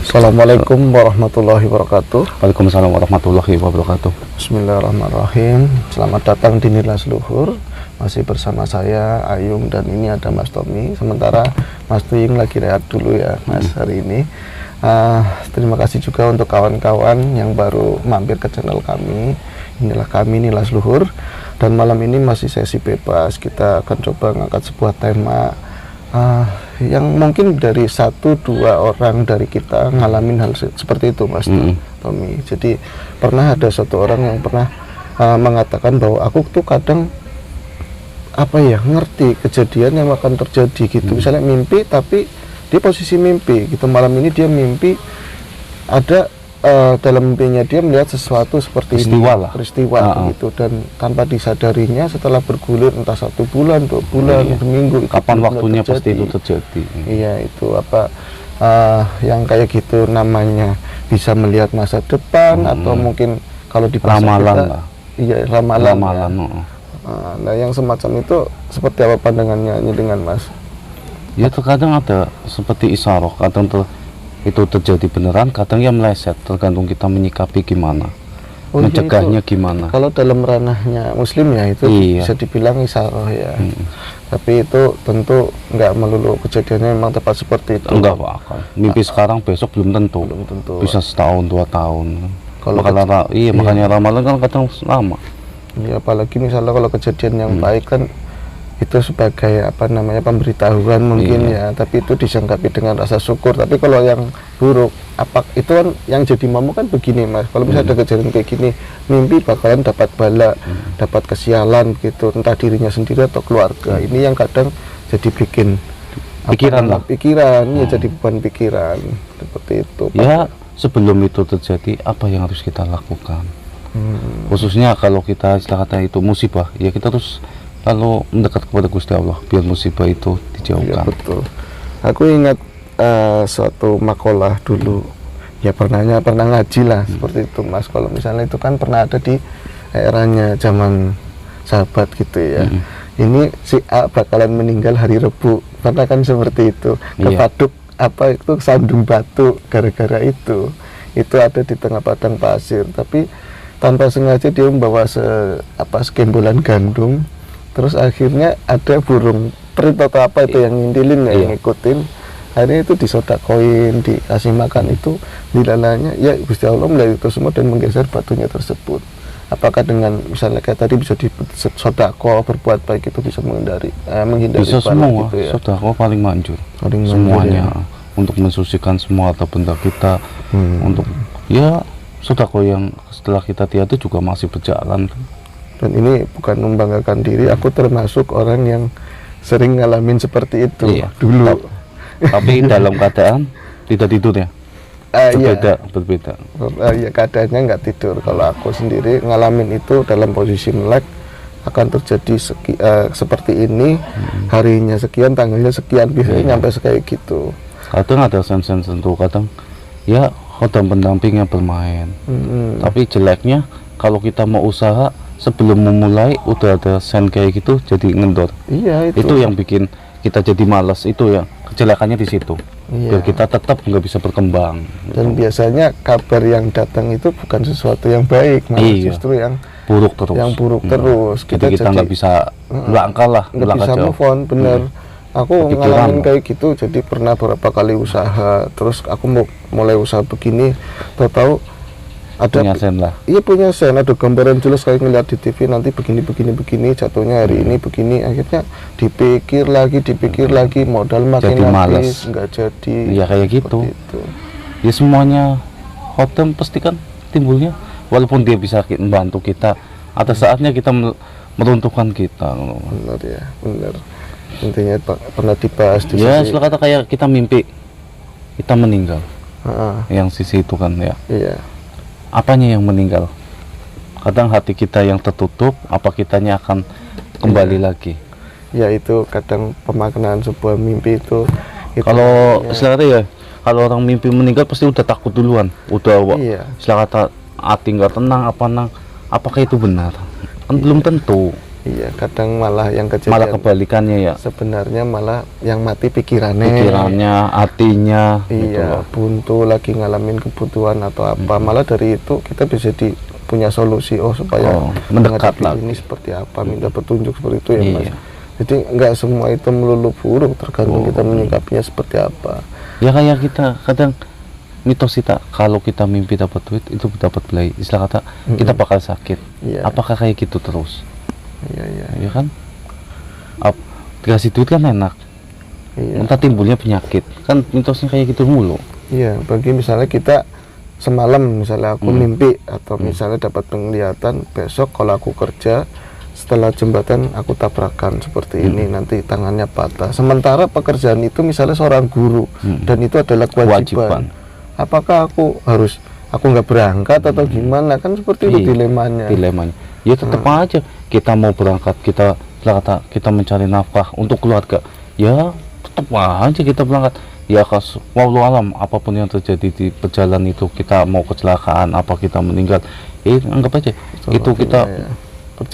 Assalamualaikum warahmatullahi wabarakatuh. Waalaikumsalam warahmatullahi wabarakatuh. Bismillahirrahmanirrahim. Selamat datang di Nilas Luhur. Masih bersama saya Ayung dan ini ada Mas Tommy. Sementara Mas Tuying lagi rehat dulu ya Mas hari ini. Terima kasih juga untuk kawan-kawan yang baru mampir ke channel kami. Inilah kami Nilas Luhur. Dan malam ini masih sesi bebas. Kita akan coba ngangkat sebuah tema yang mungkin dari 1-2 orang dari kita ngalamin hal seperti itu Mas Tommy. Jadi pernah ada satu orang yang pernah mengatakan bahwa aku tuh kadang ngerti kejadian yang akan terjadi gitu. Misalnya mimpi tapi di posisi mimpi gitu, malam ini dia mimpi ada dalam mimpinya dia melihat sesuatu seperti peristiwa gitu, dan tanpa disadarinya setelah bergulir entah 1 bulan, 2 bulan, seminggu, kapan waktunya pasti itu terjadi. Iya, itu yang kayak gitu namanya bisa melihat masa depan atau mungkin kalau di ramalan lah. Iya, ramalan. Ya. Nah, yang semacam itu seperti apa pandangannya ini dengan Mas? Ya terkadang ada seperti isyarah, kadang itu terjadi beneran, kadang ya meleset, tergantung kita menyikapi gimana, mencegahnya gimana. Kalau dalam ranahnya muslim ya itu bisa dibilang isyarah ya. Tapi itu tentu nggak melulu kejadiannya memang tepat seperti itu. Enggak apa-apa. Mimpi sekarang besok belum tentu. Bisa setahun 2 tahun. Makanya ramalan kan kadang lama. Ya, apalagi misalnya kalau kejadian yang baik kan itu sebagai pemberitahuan mungkin ya, tapi itu disangkapi dengan rasa syukur. Tapi kalau yang buruk, itu kan yang jadi momok kan begini Mas, kalau misalnya ada kejadian kayak gini, mimpi bakalan dapat bala, dapat kesialan gitu, entah dirinya sendiri atau keluarga. Ini yang kadang jadi bikin pikiran ya, jadi beban pikiran seperti itu Pak. Ya sebelum itu terjadi, apa yang harus kita lakukan? Khususnya kalau kita istilah kata itu musibah, ya kita terus lalu mendekat kepada Gusti Allah biar musibah itu dijauhkan. Ya, betul. Aku ingat suatu makalah dulu, ya pernah ngaji lah seperti itu Mas. Kalau misalnya itu kan pernah ada di eranya zaman sahabat gitu ya. Ini si A bakalan meninggal hari Rebu, pernah kan seperti itu. Kepaduk itu sandung batu gara-gara itu ada di tengah padang pasir, tapi tanpa sengaja dia membawa sekembolan gandum. Terus akhirnya ada burung perit atau apa itu yang ngintilin yang ngikutin. Akhirnya itu disodakoin, dikasih makan, itu dilalanya ya Gusti Allah melihat itu semua dan menggeser batunya tersebut. Apakah dengan misalnya kayak tadi bisa disodako, berbuat baik itu bisa menghindari bisa semua gitu ya? Sodako paling manjur semuanya ya. Untuk mensucikan semua atau benda kita, untuk ya sodako yang setelah kita tiada juga masih berjalan. Dan ini bukan membanggakan diri, aku termasuk orang yang sering ngalamin seperti itu dulu. Tapi dalam keadaan tidak tidur ya? Berbeda. Ya keadaannya nggak tidur. Kalau aku sendiri ngalamin itu dalam posisi melek, akan terjadi seperti ini, harinya sekian, tanggalnya sekian, biasanya nyampe kayak gitu. Kadang ada sen-sen tentu, kadang ya kodam pendampingnya bermain. Tapi jeleknya kalau kita mau usaha, sebelum memulai udah ada sen kayak gitu jadi ngendor. Iya, itu yang bikin kita jadi malas, itu ya kejelekannya di situ. Biar kita tetap nggak bisa berkembang. Dan biasanya kabar yang datang itu bukan sesuatu yang baik, malah justru yang buruk terus. Yang buruk terus. Kita nggak bisa melangkah lah, nggak bisa move on, bener. Aku ngalamin kayak gitu, jadi pernah beberapa kali usaha, terus aku mau mulai usaha begini, tahu ada punya sen lah. Iya, punya sen, ada gambaran jelas kayak ngeliat di TV nanti begini jatuhnya hari ini begini, akhirnya dipikir lagi modal makin habis, nggak jadi. Iya kayak gitu. Ya semuanya hotem pasti kan timbulnya, walaupun dia bisa membantu kita, ada saatnya kita meruntuhkan kita. Benar ya, benar. Intinya pernah dibahas di sisi. Setelah kata kayak kita mimpi kita meninggal. Yang sisi itu kan ya. Iya. Apanya yang meninggal? Kadang hati kita yang tertutup, apa kitanya akan kembali lagi? Ya itu kadang pemaknaan sebuah mimpi itu kalau istilahnya ya, kalau orang mimpi meninggal pasti udah takut duluan, istilah kata hati nggak tenang, apakah itu benar? Kan belum tentu. Iya, kadang malah yang Malah kejadian kebalikannya ya, sebenarnya malah yang mati pikirannya, hatinya gitu iya, loh. buntu lagi ngalamin kebutuhan atau apa, malah dari itu kita bisa punya solusi, supaya mendekat menghadapi lagi. ini seperti apa, minta petunjuk seperti itu ya Mas. Iya. Jadi nggak semua itu melulu buruk, tergantung kita menyikapinya seperti apa. Ya kayak kita kadang mitos kita, kalau kita mimpi dapat duit itu dapat beli, istilah kata kita bakal sakit. Iya. Apakah kayak gitu terus? Iya. Ya kan? Dikasih duit kan enak, Iya. entah timbulnya penyakit, kan mitosnya kayak gitu mulu. Iya, bagi misalnya kita semalam misalnya aku mimpi atau misalnya dapat penglihatan, besok kalau aku kerja setelah jembatan aku tabrakan seperti ini, nanti tangannya patah. Sementara pekerjaan itu misalnya seorang guru dan itu adalah kewajiban. Apakah aku nggak berangkat atau gimana, kan seperti itu dilemanya. Ya tetap aja kita mau berangkat, kita mencari nafkah untuk keluarga, ya tetap aja kita berangkat. Ya wallahu alam, apapun yang terjadi di perjalanan itu, kita mau kecelakaan apa kita meninggal, anggap aja itu kita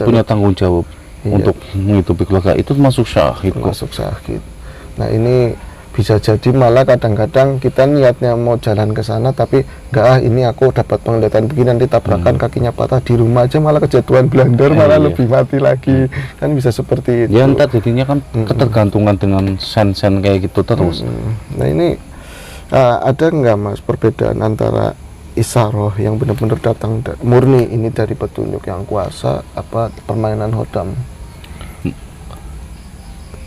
punya tanggung jawab untuk menghidupi keluarga, itu masuk syahid. Nah ini bisa jadi malah kadang-kadang kita niatnya mau jalan ke sana, tapi enggak, ini aku dapat penglihatan begini, nanti tabrakan kakinya patah di rumah aja, malah kejatuhan blunder, malah lebih mati lagi, kan bisa seperti itu. Ya entar jadinya kan ketergantungan dengan sen-sen kayak gitu terus. Nah ini ada enggak Mas perbedaan antara isaroh yang benar-benar datang murni ini dari petunjuk yang kuasa, apa permainan hodam?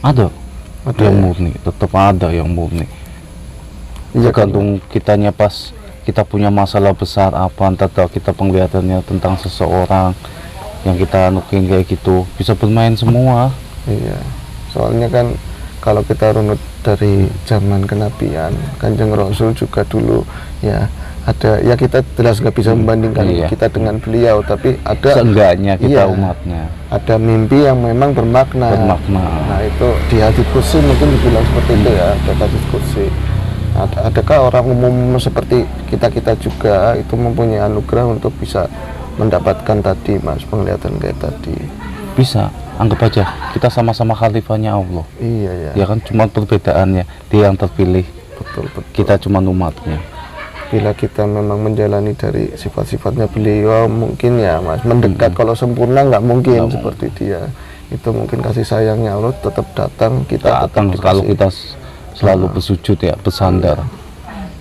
Ada yang murni, tetap ada yang murni. Iya, Tergantung kitanya pas kita punya masalah besar apa, entah kita penglihatannya tentang seseorang yang kita anukin kayak gitu, bisa bermain semua. Iya, soalnya kan kalau kita runut dari zaman kenabian, Kanjeng Rasul juga dulu ya ada, ya kita jelas nggak bisa membandingkan kita dengan beliau, tapi ada seenggaknya kita umatnya ada mimpi yang memang bermakna. Nah itu di hadits qudsi mungkin dibilang seperti itu ya, ada hadits qudsi. Adakah orang umum seperti kita juga itu mempunyai anugerah untuk bisa mendapatkan tadi Mas, penglihatan kayak tadi? Bisa, anggap aja kita sama-sama khalifahnya Allah. Iya. Ya kan, cuma perbedaannya dia yang terpilih, betul. Kita cuma umatnya. Bila kita memang menjalani dari sifat-sifatnya beliau, mungkin ya Mas, mendekat. Kalau sempurna nggak mungkin seperti dia. Itu mungkin kasih sayangnya Allah tetap datang, kita datang tetap kalau kita selalu bersujud ya, bersandar.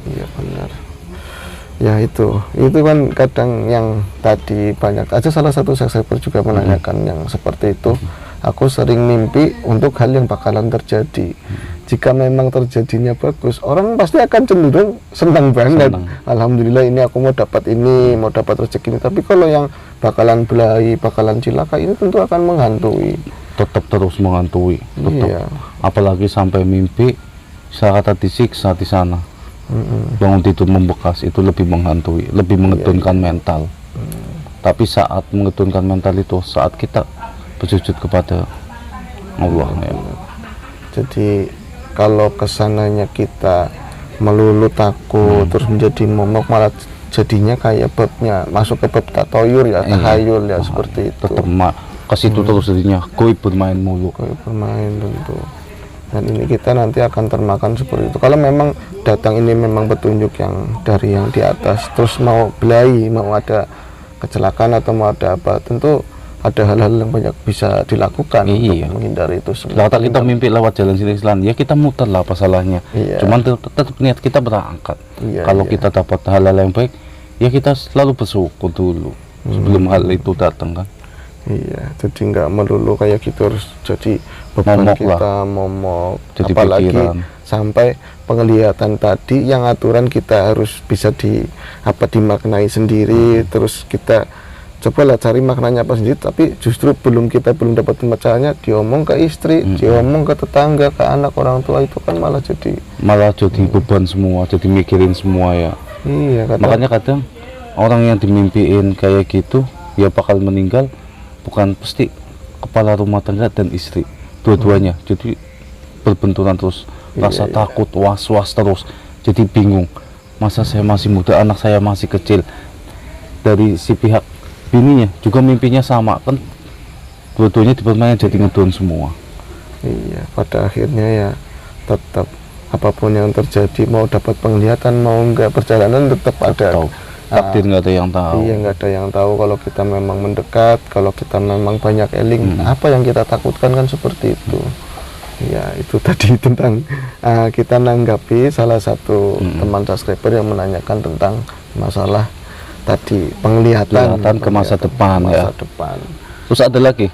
Iya benar. Ya itu kan kadang yang tadi banyak aja, salah satu subscriber juga menanyakan yang seperti itu. Aku sering mimpi untuk hal yang bakalan terjadi. Jika memang terjadinya bagus, orang pasti akan cenderung senang banget. Alhamdulillah ini aku mau dapat ini, mau dapat rezeki ini. Tapi kalau yang bakalan belahi, bakalan cilaka, ini tentu akan menghantui. Tetap terus menghantui. Iya. Apalagi sampai mimpi saya kata disiksa di sana. Bangun tidur membekas, itu lebih menghantui, lebih mengedunkan mental. Tapi saat mengedunkan mental itu saat kita bersujud kepada Allah. Jadi kalau kesananya kita melulu takut terus menjadi momok, malah jadinya kayak babnya masuk ke bab tatoyur ya, tahayul ya, seperti itu. Tetap ke situ terus jadinya goib bermain mulu. Goib bermain tentu. Dan ini kita nanti akan termakan seperti itu. Kalau memang datang ini memang petunjuk yang dari yang di atas, terus mau belahi, mau ada kecelakaan atau mau ada apa, tentu ada hal-hal yang banyak bisa dilakukan untuk menghindari itu semua. Kalau kita mimpi lewat jalan silang, ya kita muter lah, apa salahnya. Cuman tetap niat kita berangkat. Kalau kita dapat hal-hal yang baik, ya kita selalu bersyukur dulu sebelum hal itu datang kan. Iya, jadi nggak melulu kayak gitu harus jadi beban momok kita, momok. Jadi Apalagi pikiran. sampai penglihatan tadi yang aturan kita harus bisa dimaknai sendiri, terus kita cobalah cari maknanya apa sendiri, tapi justru kita belum dapat pembacaannya, diomong ke istri, diomong ke tetangga, ke anak, orang tua, itu kan malah jadi beban semua, jadi mikirin semua ya. Iya, makanya kadang orang yang dimimpiin kayak gitu ya bakal meninggal, bukan pasti kepala rumah tangga dan istri, dua-duanya. Jadi berbenturan terus, rasa takut, was-was terus, jadi bingung, masa saya masih muda, anak saya masih kecil. Dari si pihak bininya juga mimpinya sama kan, dua-duanya dipermainkan jadi ngedon semua. Iya, pada akhirnya ya tetap apapun yang terjadi, mau dapat penglihatan mau enggak, perjalanan tetap ada. Tahu takdir nggak ada yang tahu. Iya, nggak ada yang tahu. Kalau kita memang mendekat, kalau kita memang banyak eling, apa yang kita takutkan kan seperti itu. Ya, itu tadi tentang kita nanggapi salah satu teman subscriber yang menanyakan tentang masalah tadi penglihatan ke masa depan ya. Masa depan. Terus ada lagi,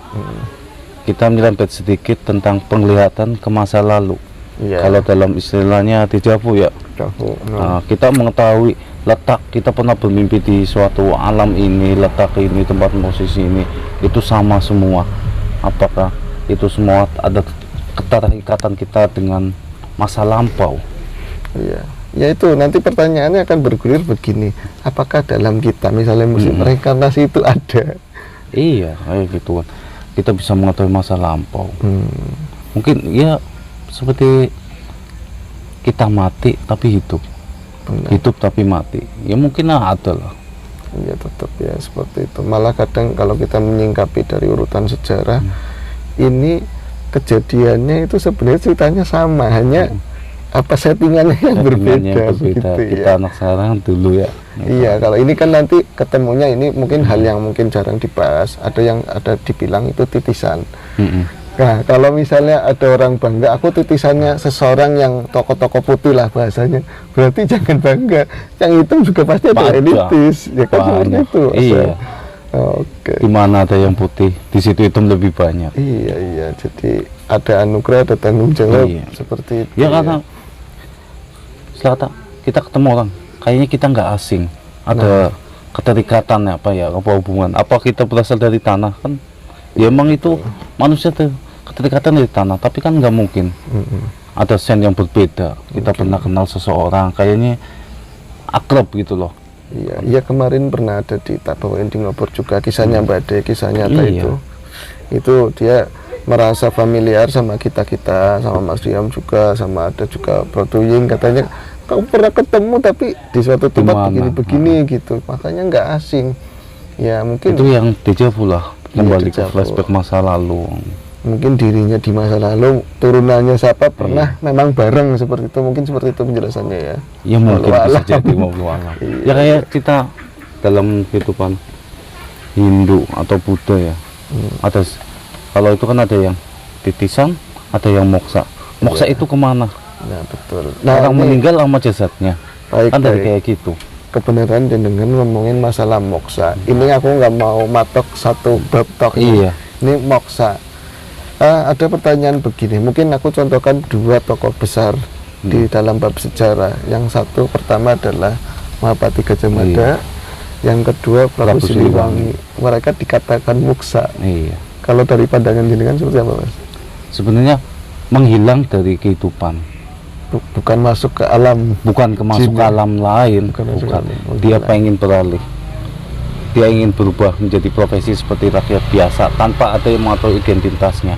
kita menyerempet sedikit tentang penglihatan ke masa lalu. Iya. Kalau dalam istilahnya dejavu ya, kita mengetahui letak, kita pernah bermimpi di suatu alam ini, letak ini, tempat posisi ini, itu sama semua. Apakah itu semua ada keterikatan kita dengan masa lampau? Iya, ya itu nanti pertanyaannya akan bergulir begini, apakah dalam kita misalnya musim reinkarnasi itu ada? Iya, kayak gitu kan. Kita bisa mengetahui masa lampau. Mungkin ya seperti kita mati tapi hidup. Benar. Hidup tapi mati. Ya mungkin ada lah. Ya tetap ya seperti itu. Malah kadang kalau kita menyingkapi dari urutan sejarah, ini kejadiannya itu sebenarnya ceritanya sama, hanya apa settingannya yang berbeda. Kita ya. anak sekarang dulu ya. Iya, kalau ini kan nanti ketemunya ini mungkin hal yang mungkin jarang dibahas. Ada yang ada dibilang itu titisan. Nah, kalau misalnya ada orang bangga, aku titisannya seseorang yang tokoh-tokoh putih lah bahasanya, berarti jangan bangga. Yang hitam juga pasti ada elitis, ya kan seperti itu. Iya. Oke. Di mana ada yang putih, di situ hitam lebih banyak. Iya, iya. Jadi ada anugerah, ada tanggung jawab, seperti itu. Ya karena setelah kita ketemu orang, kayaknya kita nggak asing. Ada keterikatan apa ya, apa hubungan? Apa kita berasal dari tanah kan? Ya emang itu manusia tuh keterikatan dari tanah, tapi kan nggak mungkin ada sen yang berbeda. Kita pernah kenal seseorang, kayaknya akrab gitu loh. Iya, iya kemarin pernah ada di tak bawain di ngobrol juga kisahnya Mbak De, kisah nyata itu dia merasa familiar sama kita sama Mas Diam juga, sama ada juga Bro Tuying, katanya kamu pernah ketemu tapi di suatu tempat begini-begini gitu, makanya nggak asing. Ya mungkin itu yang dejavu lah, kembali ke flashback masa lalu. Mungkin dirinya di masa lalu, turunannya siapa pernah memang bareng seperti itu, mungkin seperti itu penjelasannya ya. Ya mungkin bisa jadi alam. Ya kayak kita dalam kehidupan Hindu atau Buddha ya. Ada kalau itu kan ada yang titisan, ada yang moksa. Moksa itu kemana? Nah betul. Nah, orang meninggal sama jasadnya. Kan dari kayak gitu. Kebenaran dengan ngomongin masalah moksa. Ini aku nggak mau matok satu bab tok. Iya. Ini moksa. Ada pertanyaan begini, mungkin aku contohkan dua tokoh besar di dalam bab sejarah. Yang satu pertama adalah Mahapati Gajah Mada, yang kedua Prabu Siliwangi. Mereka dikatakan moksa. Iya. Kalau dari pandangan jenengan seperti apa, Mas? Sebenarnya menghilang dari kehidupan. Bukan masuk ke alam, bukan masuk ke alam lain, bukan. Dia pengen beralih. Dia ingin berubah menjadi profesi seperti rakyat biasa tanpa ada yang mengatur identitasnya.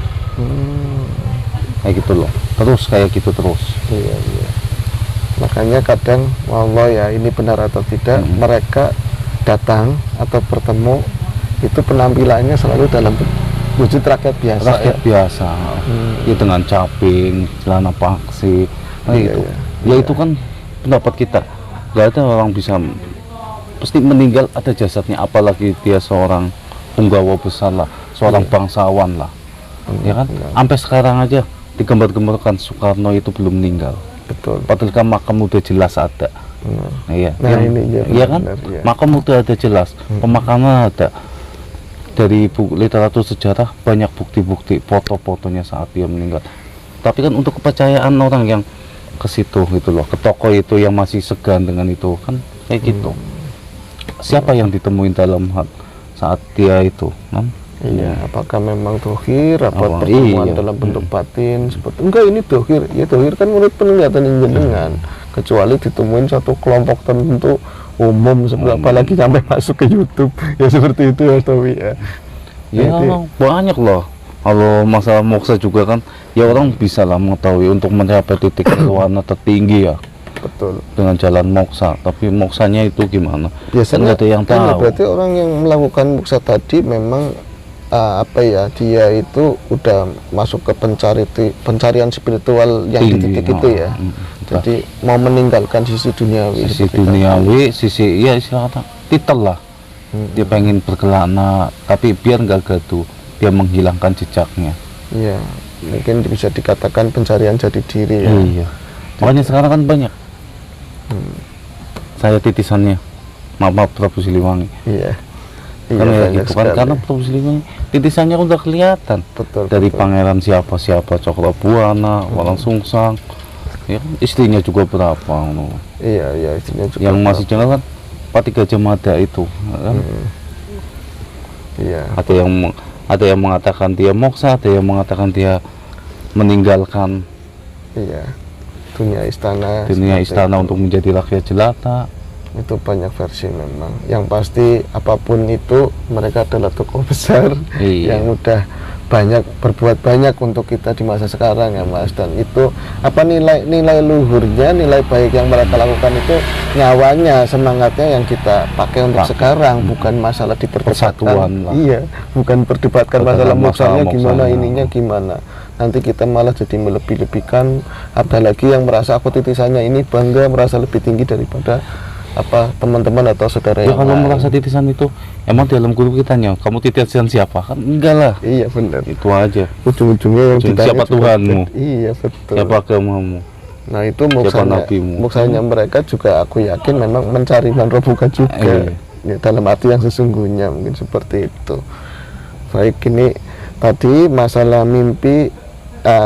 Kayak gitu loh, terus kayak gitu terus. Iya. Makanya kadang Allah ya, ini benar atau tidak, mereka datang atau bertemu itu penampilannya selalu dalam wujud rakyat biasa. Rakyat biasa, ya dengan caping, celana paksi, ya itu kan pendapat kita. Gak ada orang bisa pasti meninggal ada jasadnya, apalagi dia seorang punggawa besar lah, seorang bangsawan lah, ya kan? Sampai sekarang aja digambar-gambarkan Soekarno itu belum meninggal. Betul. Padahal kan makam udah jelas ada. Iya. Ini ya kan? Makam udah ada jelas, pemakaman ada. Dari buku literatur sejarah banyak bukti-bukti foto-fotonya saat dia meninggal. Tapi kan untuk kepercayaan orang yang ke situ gitu loh, ke toko itu yang masih segan dengan itu kan kayak gitu. Siapa yang ditemuin dalam saat dia itu kan? Iya, apakah memang dohir, apa pertemuan dalam bentuk batin seperti enggak, ini dohir. Ya dohir kan menurut penglihatan yang jenengan, kecuali ditemuin satu kelompok tertentu umum seperti apalagi sampai masuk ke YouTube ya seperti itu ya Towi ya. Ya banyak loh. Kalau masalah moksa juga kan ya orang bisa lah mengetahui untuk mencapai titik nirwana tertinggi ya. Betul. Dengan jalan moksa, tapi moksanya itu gimana? Biasanya kan ada yang tahu. Berarti orang yang melakukan moksa tadi memang apa ya, dia itu udah masuk ke pencarian spiritual yang di titik itu ya. Jadi mau meninggalkan sisi duniawi. Sisi duniawi, sisi ya istilah kata titel lah. Dia pengen berkelana, tapi biar nggak gaduh, dia menghilangkan jejaknya. Iya, mungkin bisa dikatakan pencarian jati diri ya. Iya. Makanya sekarang kan banyak. Saya titisannya, maaf Prabu Siliwangi. Iya. Karena ya banyak gitu kan, sekali. karena Prabu Siliwangi titisannya udah kelihatan. Betul, Dari betul. pangeran siapa Cakrabuana, Walang Sungsang, ya kan, istrinya juga berapa, no. Iya, istrinya juga. Yang masih jangan kan Pati Gajah Mada itu, kan? Iya. Ada yang mengatakan dia moksa, ada yang mengatakan dia meninggalkan Iya. Dunia istana. dunia seperti istana itu. untuk menjadi rakyat jelata. Itu banyak versi memang. Yang pasti apapun itu mereka adalah tokoh besar Iya. yang udah berbuat banyak untuk kita di masa sekarang ya Mas. Dan itu apa nilai luhurnya, nilai baik yang mereka lakukan itu nyawanya, semangatnya yang kita pakai untuk sekarang, bukan masalah diperdebatkan. Persatuan lah. Iya, bukan perdebatkan Bukan masalah masalah moksanya gimana, moksanya. ininya gimana. Nanti kita malah jadi melebih-lebihkan, apalagi yang merasa aku titisannya ini bangga, merasa lebih tinggi daripada apa teman-teman atau saudara Ya yang kalau lain. merasa titisan itu, emang di dalam guru kitanya, kamu titisan siapa? Kan enggak lah. Iya benar. Itu aja. Ujung-ujungnya yang ditanya Siapa juga Tuhanmu? Iya betul. Siapa agamamu? Nah itu Siapa moksanya, nabimu? moksanya mereka juga aku yakin memang mencari manrobuka juga. Iya. Ya, dalam arti yang sesungguhnya mungkin seperti itu. Baik, ini tadi masalah mimpi,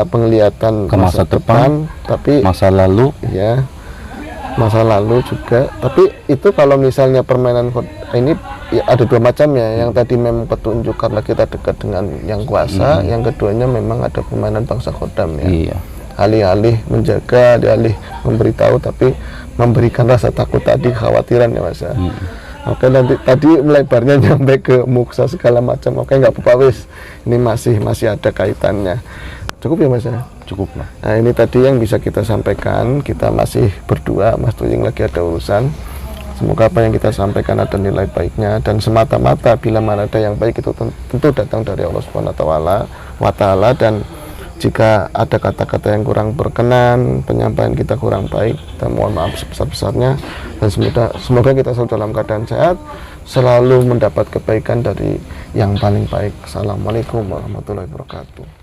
penglihatan Ke masa depan, tapi Masa lalu, ya masa lalu juga. Tapi itu kalau misalnya permainan ini ya ada dua macam ya. Yang tadi memang petunjuk karena kita dekat dengan yang kuasa, yang keduanya memang ada permainan bangsa khodam ya. iya. Alih-alih menjaga, alih memberitahu, tapi memberikan rasa takut tadi, kekhawatiran ya Mas ya. Oke, nanti tadi melebarnya nyampe ke muksa segala macam. Oke, nggak apa-apa wis. Ini masih ada kaitannya. Cukup ya Mas ya? Cukup lah. Nah ini tadi yang bisa kita sampaikan. Kita masih berdua, Mas Tuying lagi ada urusan. Semoga apa yang kita sampaikan ada nilai baiknya, dan semata-mata bila mana ada yang baik itu tentu datang dari Allah Subhanahu wa Ta'ala. Dan jika ada kata-kata yang kurang berkenan, penyampaian kita kurang baik, kita mohon maaf sebesar-besarnya. Dan semoga kita selalu dalam keadaan sehat, selalu mendapat kebaikan dari yang paling baik. Assalamualaikum warahmatullahi wabarakatuh.